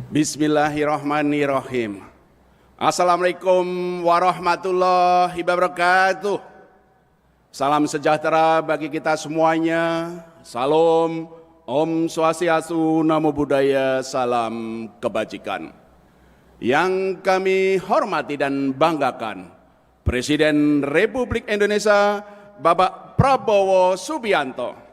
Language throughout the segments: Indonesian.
Bismillahirrahmanirrahim. Assalamualaikum warahmatullahi wabarakatuh. Salam sejahtera bagi kita semuanya. Salam, Om Swastiastu, Namo Buddhaya, salam kebajikan. Yang kami hormati dan banggakan, Presiden Republik Indonesia Bapak Prabowo Subianto.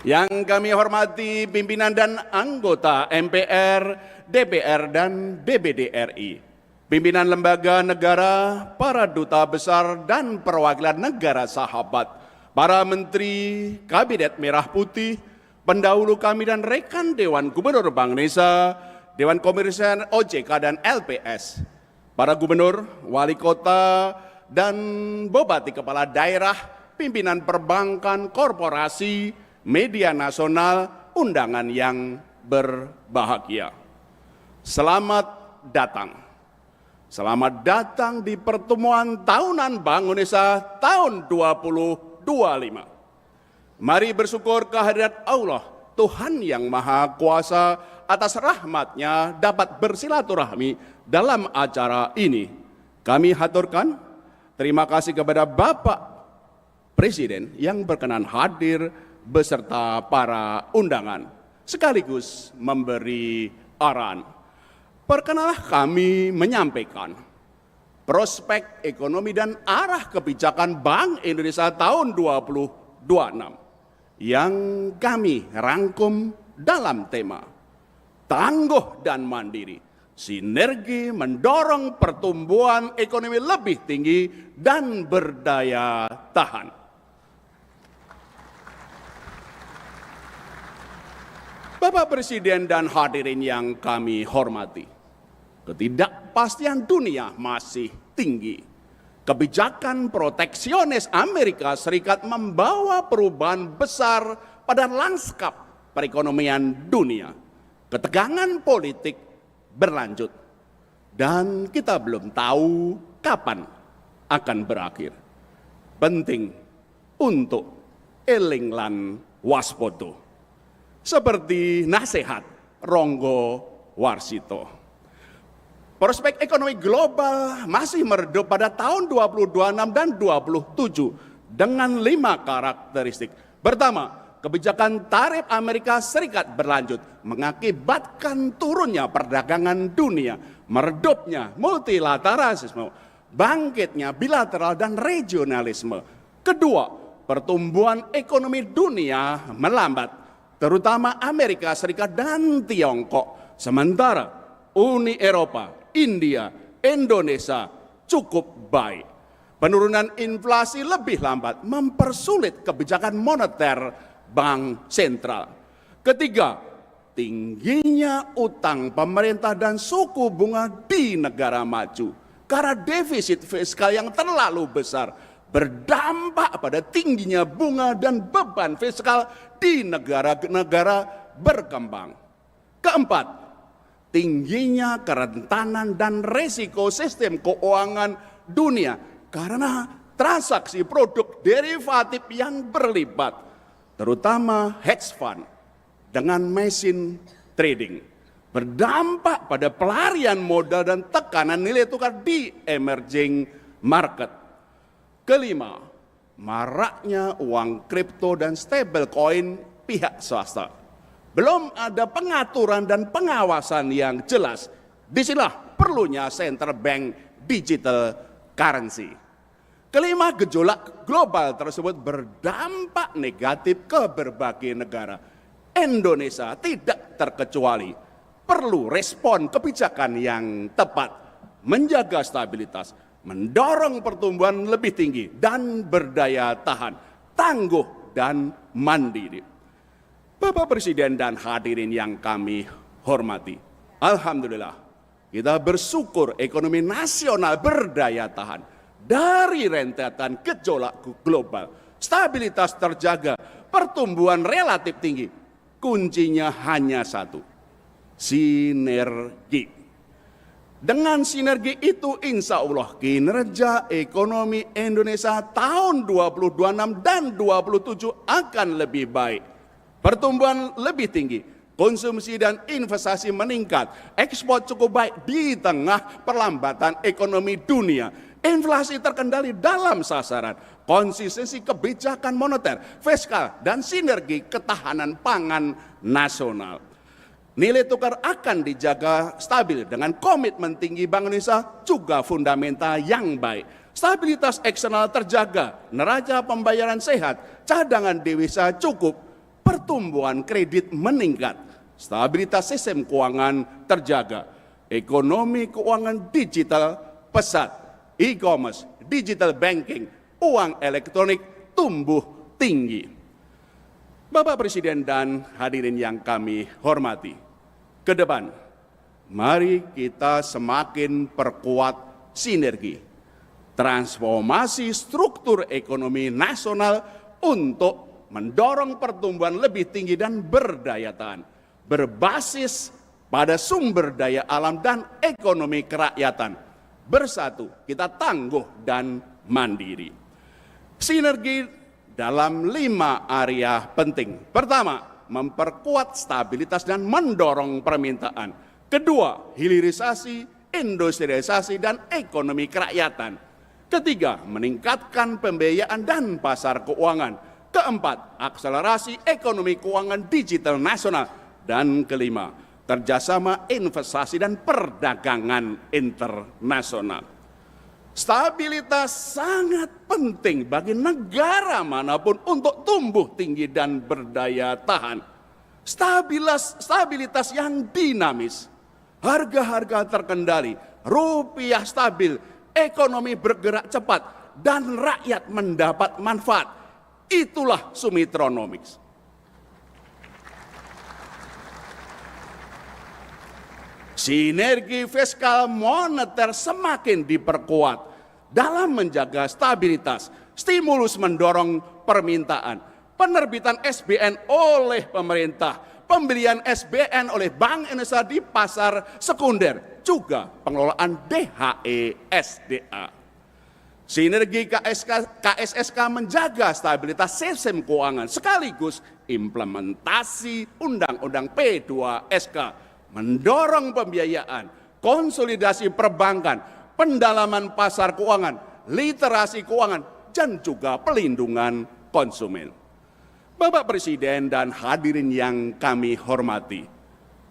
Yang kami hormati pimpinan dan anggota MPR, DPR, dan DPD RI, pimpinan lembaga negara, para duta besar dan perwakilan negara sahabat, para menteri, Kabinet Merah Putih, pendahulu kami dan rekan Dewan Gubernur Bank Indonesia, Dewan Komisioner OJK dan LPS, para gubernur, wali kota, dan bupati kepala daerah, pimpinan perbankan, korporasi, media nasional, undangan yang berbahagia. Selamat datang. Selamat datang di pertemuan tahunan Bank Indonesia tahun 2025. Mari bersyukur kehadirat Allah, Tuhan yang Maha Kuasa, atas rahmat-Nya dapat bersilaturahmi dalam acara ini. Kami haturkan terima kasih kepada Bapak Presiden yang berkenan hadir beserta para undangan, sekaligus memberi arahan. Perkenalah kami menyampaikan prospek ekonomi dan arah kebijakan Bank Indonesia tahun 2026 yang kami rangkum dalam tema tangguh dan mandiri, sinergi mendorong pertumbuhan ekonomi lebih tinggi dan berdaya tahan. Bapak Presiden dan hadirin yang kami hormati, ketidakpastian dunia masih tinggi. Kebijakan proteksionis Amerika Serikat membawa perubahan besar pada lanskap perekonomian dunia. Ketegangan politik berlanjut dan kita belum tahu kapan akan berakhir. Penting untuk eling lan waspodo. Seperti nasihat Ronggo Warsito. Prospek ekonomi global masih meredup pada tahun 2026 dan 2027 dengan 5 karakteristik. Pertama, kebijakan tarif Amerika Serikat berlanjut mengakibatkan turunnya perdagangan dunia, meredupnya multilateralisme, bangkitnya bilateral dan regionalisme. Kedua, pertumbuhan ekonomi dunia melambat, terutama Amerika Serikat dan Tiongkok. Sementara Uni Eropa, India, Indonesia cukup baik. Penurunan inflasi lebih lambat mempersulit kebijakan moneter bank sentral. Ketiga, tingginya utang pemerintah dan suku bunga di negara maju karena defisit fiskal yang terlalu besar berdampak pada tingginya bunga dan beban fiskal di negara-negara berkembang. Keempat, tingginya kerentanan dan risiko sistem keuangan dunia karena transaksi produk derivatif yang berlibat, terutama hedge fund dengan mesin trading, berdampak pada pelarian modal dan tekanan nilai tukar di emerging market. Kelima, maraknya uang kripto dan stablecoin pihak swasta. Belum ada pengaturan dan pengawasan yang jelas. Disinilah perlunya central bank digital currency. Kelima, gejolak global tersebut berdampak negatif ke berbagai negara. Indonesia tidak terkecuali. Perlu respon kebijakan yang tepat, menjaga stabilitas, mendorong pertumbuhan lebih tinggi dan berdaya tahan, tangguh dan mandiri. Bapak Presiden dan hadirin yang kami hormati, alhamdulillah kita bersyukur ekonomi nasional berdaya tahan dari rentetan gejolak global. Stabilitas terjaga, pertumbuhan relatif tinggi. Kuncinya hanya satu, sinergi. Dengan sinergi itu insya Allah kinerja ekonomi Indonesia tahun 2026 dan 2027 akan lebih baik. Pertumbuhan lebih tinggi, konsumsi dan investasi meningkat, ekspor cukup baik di tengah perlambatan ekonomi dunia. Inflasi terkendali dalam sasaran, konsistensi kebijakan moneter, fiskal, dan sinergi ketahanan pangan nasional. Nilai tukar akan dijaga stabil dengan komitmen tinggi Bank Indonesia, juga fundamental yang baik. Stabilitas eksternal terjaga, neraca pembayaran sehat, cadangan devisa cukup, pertumbuhan kredit meningkat, stabilitas sistem keuangan terjaga, ekonomi keuangan digital pesat, e-commerce, digital banking, uang elektronik tumbuh tinggi. Bapak Presiden dan hadirin yang kami hormati, ke depan, mari kita semakin perkuat sinergi, transformasi struktur ekonomi nasional untuk mendorong pertumbuhan lebih tinggi dan berdaya tahan, berbasis pada sumber daya alam dan ekonomi kerakyatan. Bersatu, kita tangguh dan mandiri. Sinergi dalam 5 area penting. Pertama, memperkuat stabilitas dan mendorong permintaan. Kedua, hilirisasi, industrialisasi, dan ekonomi kerakyatan. Ketiga, meningkatkan pembiayaan dan pasar keuangan. Keempat, akselerasi ekonomi keuangan digital nasional. Dan kelima, kerjasama investasi dan perdagangan internasional. Stabilitas sangat penting bagi negara manapun untuk tumbuh tinggi dan berdaya tahan. Stabilitas yang dinamis, harga-harga terkendali, rupiah stabil, ekonomi bergerak cepat, dan rakyat mendapat manfaat. Itulah Sumitronomics. Sinergi fiskal moneter semakin diperkuat dalam menjaga stabilitas, stimulus mendorong permintaan, penerbitan SBN oleh pemerintah, pembelian SBN oleh Bank Indonesia di pasar sekunder, juga pengelolaan DHE SDA. Sinergi KSSK menjaga stabilitas sistem keuangan sekaligus implementasi Undang-Undang P2SK, mendorong pembiayaan, konsolidasi perbankan, pendalaman pasar keuangan, literasi keuangan, dan juga pelindungan konsumen. Bapak Presiden dan hadirin yang kami hormati,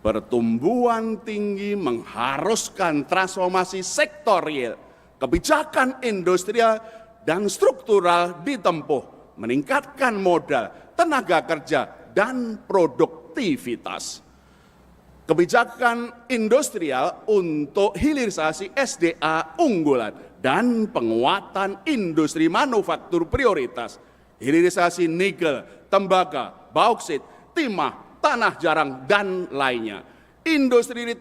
pertumbuhan tinggi mengharuskan transformasi sektor real, kebijakan industrial dan struktural ditempuh, meningkatkan modal, tenaga kerja, dan produktivitas. Kebijakan industrial untuk hilirisasi SDA unggulan dan penguatan industri manufaktur prioritas, hilirisasi nikel, tembaga, bauksit, timah, tanah jarang, dan lainnya. Industri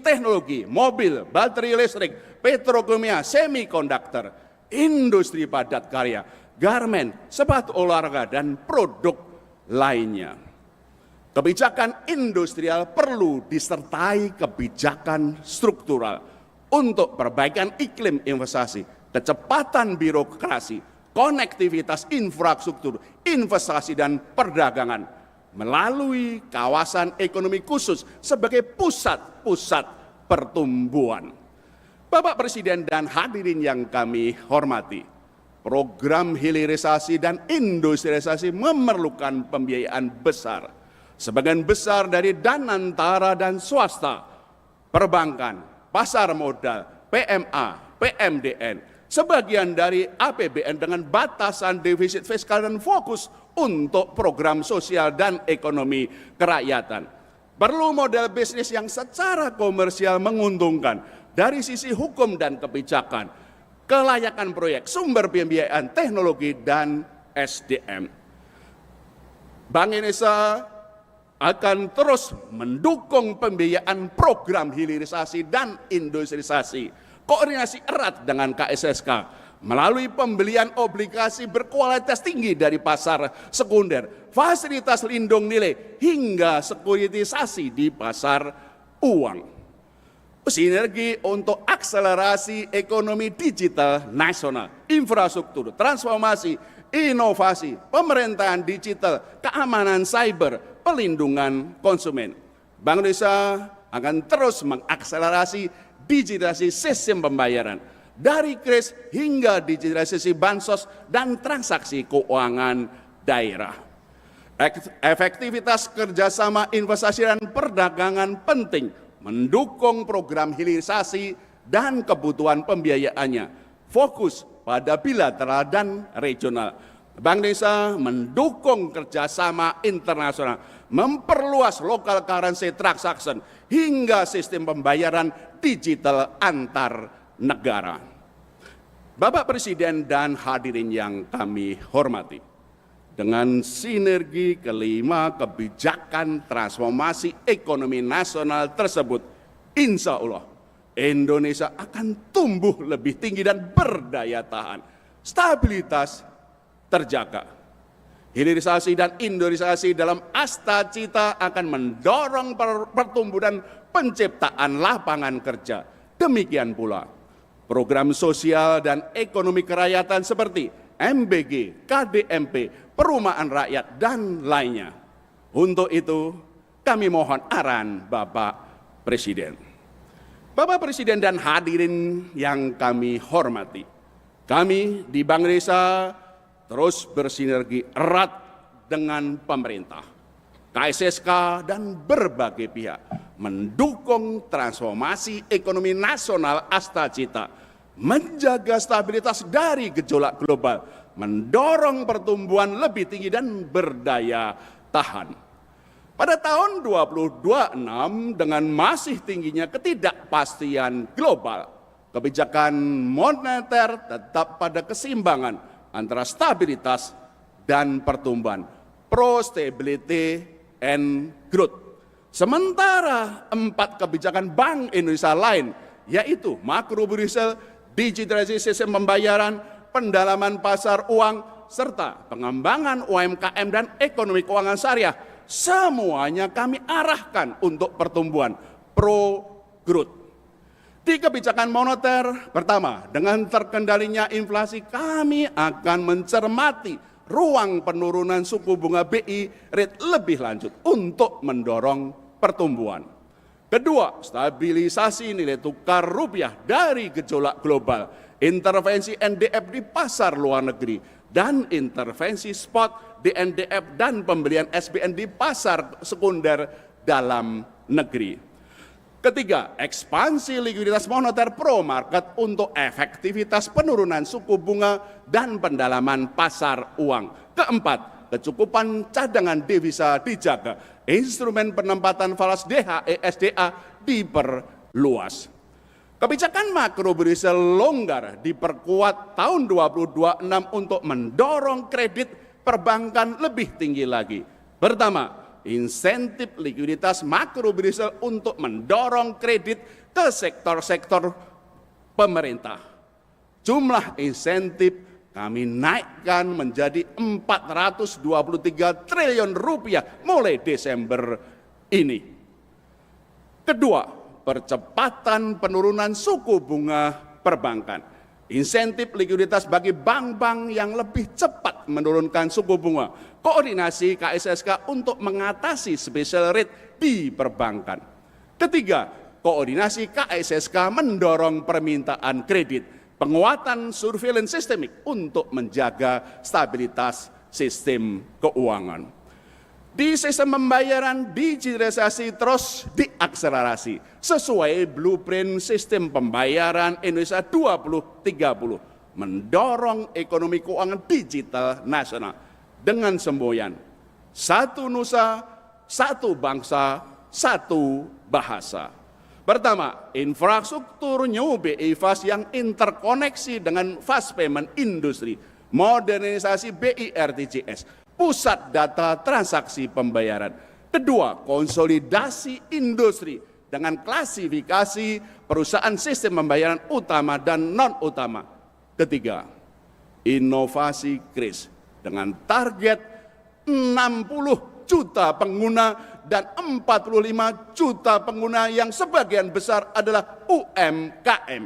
teknologi, mobil, baterai listrik, petrokimia, semikonduktor, industri padat karya, garmen, sepatu olahraga, dan produk lainnya. Kebijakan industrial perlu disertai kebijakan struktural untuk perbaikan iklim investasi, kecepatan birokrasi, konektivitas infrastruktur, investasi, dan perdagangan melalui kawasan ekonomi khusus sebagai pusat-pusat pertumbuhan. Bapak Presiden dan hadirin yang kami hormati, program hilirisasi dan industrialisasi memerlukan pembiayaan besar. Sebagian besar dari dana antara dan swasta, perbankan, pasar modal, PMA, PMDN, sebagian dari APBN dengan batasan defisit fiskal dan fokus untuk program sosial dan ekonomi kerakyatan. Perlu model bisnis yang secara komersial menguntungkan dari sisi hukum dan kebijakan, kelayakan proyek, sumber pembiayaan, teknologi, dan SDM. Bank Indonesia akan terus mendukung pembiayaan program hilirisasi dan industrialisasi, koordinasi erat dengan KSSK melalui pembelian obligasi berkualitas tinggi dari pasar sekunder, fasilitas lindung nilai, hingga sekuritisasi di pasar uang. Sinergi untuk akselerasi ekonomi digital nasional, infrastruktur, transformasi, inovasi, pemerintahan digital, keamanan cyber, pelindungan konsumen. Bank Indonesia akan terus mengakselerasi digitalisasi sistem pembayaran, dari kris hingga digitalisasi bansos dan transaksi keuangan daerah. Efektivitas kerjasama investasi dan perdagangan penting, mendukung program hilirisasi dan kebutuhan pembiayaannya, fokus pada bilateral dan regional. Bank Indonesia mendukung kerjasama internasional, memperluas local currency transaction hingga sistem pembayaran digital antar negara. Bapak Presiden dan hadirin yang kami hormati, dengan sinergi kelima kebijakan transformasi ekonomi nasional tersebut, insya Allah Indonesia akan tumbuh lebih tinggi dan berdaya tahan. Stabilitas terjaga. Hilirisasi dan industrialisasi dalam asta cita akan mendorong pertumbuhan penciptaan lapangan kerja. Demikian pula program sosial dan ekonomi kerakyatan seperti MBG, KDMP, perumahan rakyat, dan lainnya. Untuk itu, kami mohon arahan Bapak Presiden. Bapak Presiden dan hadirin yang kami hormati, kami di Bank Indonesia terus bersinergi erat dengan pemerintah, KSSK, dan berbagai pihak, mendukung transformasi ekonomi nasional asta cita, menjaga stabilitas dari gejolak global, mendorong pertumbuhan lebih tinggi dan berdaya tahan. Pada tahun 2026 dengan masih tingginya ketidakpastian global, kebijakan moneter tetap pada keseimbangan antara stabilitas dan pertumbuhan, pro-stability and growth. Sementara 4 kebijakan Bank Indonesia lain, yaitu makrobudensial, digitalisasi sistem pembayaran, pendalaman pasar uang, serta pengembangan UMKM dan ekonomi keuangan syariah, semuanya kami arahkan untuk pertumbuhan pro-growth. Di kebijakan moneter, pertama, dengan terkendalinya inflasi, kami akan mencermati ruang penurunan suku bunga BI rate lebih lanjut untuk mendorong pertumbuhan. Kedua, stabilisasi nilai tukar rupiah dari gejolak global, intervensi NDF di pasar luar negeri, dan intervensi spot di NDF dan pembelian SBN di pasar sekunder dalam negeri. Ketiga, ekspansi likuiditas moneter pro market untuk efektivitas penurunan suku bunga dan pendalaman pasar uang. Keempat, kecukupan cadangan devisa dijaga, instrumen penempatan falas DHE SDA diperluas. Kebijakan makrobudensial longgar diperkuat tahun 2026 untuk mendorong kredit perbankan lebih tinggi lagi. Pertama, insentif likuiditas makrobudensial untuk mendorong kredit ke sektor-sektor pemerintah. Jumlah insentif kami naikkan menjadi 423 triliun rupiah mulai Desember ini. Kedua, percepatan penurunan suku bunga perbankan. Insentif likuiditas bagi bank-bank yang lebih cepat menurunkan suku bunga. Koordinasi KSSK untuk mengatasi special rate di perbankan. Ketiga, koordinasi KSSK mendorong permintaan kredit. Penguatan surveillance sistemik untuk menjaga stabilitas sistem keuangan. Di sistem pembayaran, digitalisasi terus diakselerasi sesuai blueprint sistem pembayaran Indonesia 2030, mendorong ekonomi keuangan digital nasional dengan semboyan satu nusa, satu bangsa, satu bahasa. Pertama, infrastruktur New BI Fast yang interkoneksi dengan fast payment industri, modernisasi BI RTGS, pusat data transaksi pembayaran. Kedua, konsolidasi industri dengan klasifikasi perusahaan sistem pembayaran utama dan non-utama. Ketiga, inovasi kris dengan target 60 juta pengguna dan 45 juta pengguna yang sebagian besar adalah UMKM.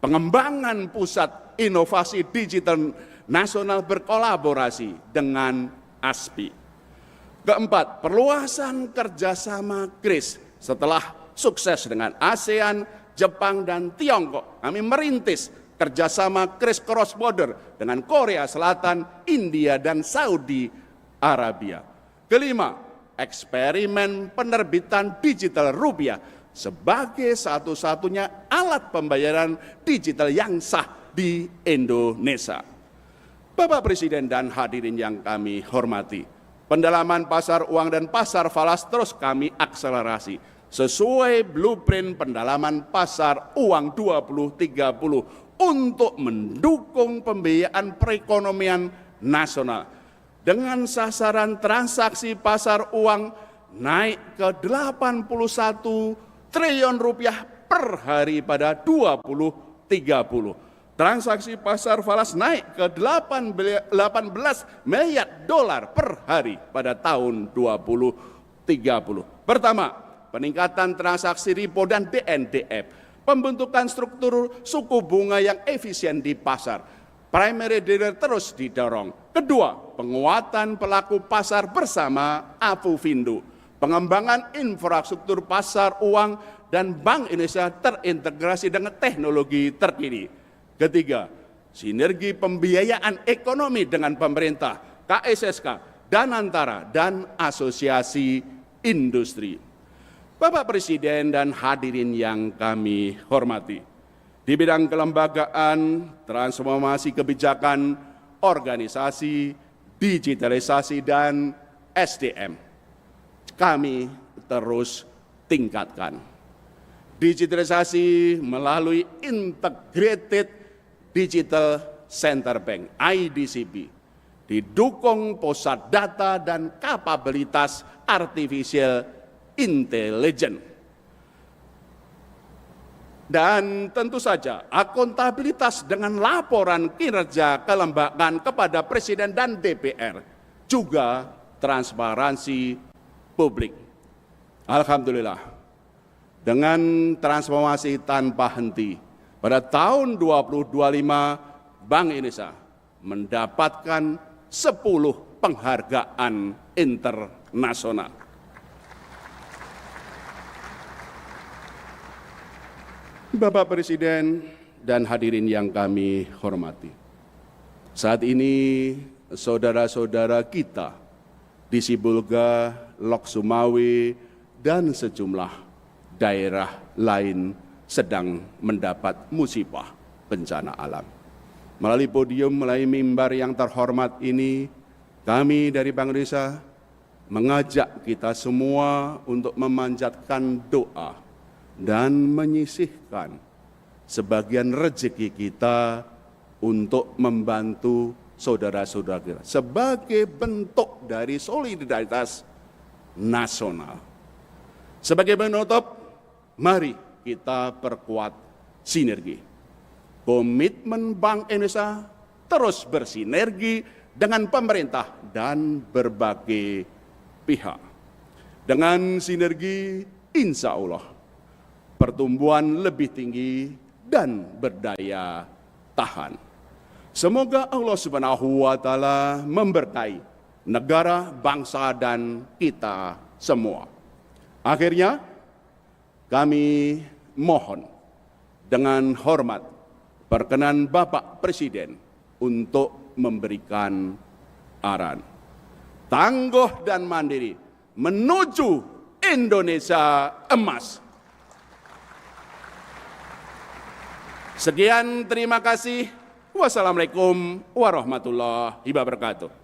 Pengembangan pusat inovasi digital nasional berkolaborasi dengan ASPI. Keempat, perluasan kerjasama KRIS. Setelah sukses dengan ASEAN, Jepang, dan Tiongkok, kami merintis kerjasama KRIS cross border dengan Korea Selatan, India, dan Saudi Arabia. Kelima, eksperimen penerbitan digital rupiah sebagai satu-satunya alat pembayaran digital yang sah di Indonesia. Bapak Presiden dan hadirin yang kami hormati, pendalaman pasar uang dan pasar falas terus kami akselerasi sesuai blueprint pendalaman pasar uang 2030 untuk mendukung pembiayaan perekonomian nasional dengan sasaran transaksi pasar uang naik ke 81 triliun rupiah per hari pada 2030. Transaksi pasar falas naik ke 18 miliar dolar per hari pada tahun 2030. Pertama, peningkatan transaksi repo dan DNDF, pembentukan struktur suku bunga yang efisien di pasar, primary dealer terus didorong. Kedua, penguatan pelaku pasar bersama Afufindo, pengembangan infrastruktur pasar uang dan Bank Indonesia terintegrasi dengan teknologi terkini. Ketiga, sinergi pembiayaan ekonomi dengan pemerintah, KSSK, Danantara, dan asosiasi industri. Bapak Presiden dan hadirin yang kami hormati, di bidang kelembagaan, transformasi kebijakan, organisasi, digitalisasi, dan SDM, kami terus tingkatkan. Digitalisasi melalui Integrated Digital Center Bank, IDCB, didukung pusat data dan kapabilitas artificial intelligence. Dan tentu saja akuntabilitas dengan laporan kinerja kelembagaan kepada Presiden dan DPR, juga transparansi publik. Alhamdulillah, dengan transformasi tanpa henti, pada tahun 2025 Bank Indonesia mendapatkan 10 penghargaan internasional. Bapak Presiden dan hadirin yang kami hormati, saat ini saudara-saudara kita di Sibolga, Lok Sumawe, dan sejumlah daerah lain sedang mendapat musibah bencana alam. Melalui podium, melalui mimbar yang terhormat ini, kami dari Bank Indonesia mengajak kita semua untuk memanjatkan doa dan menyisihkan sebagian rezeki kita untuk membantu saudara-saudara kita sebagai bentuk dari solidaritas nasional. Sebagai penutup, mari kita perkuat sinergi. Komitmen Bank Indonesia terus bersinergi dengan pemerintah dan berbagai pihak. Dengan sinergi, insya Allah pertumbuhan lebih tinggi dan berdaya tahan. Semoga Allah Subhanahu wa Ta'ala memberkahi negara, bangsa, dan kita semua. Akhirnya, kami mohon dengan hormat perkenan Bapak Presiden untuk memberikan arahan tangguh dan mandiri menuju Indonesia emas. Sekian, terima kasih. Wassalamualaikum warahmatullahi wabarakatuh.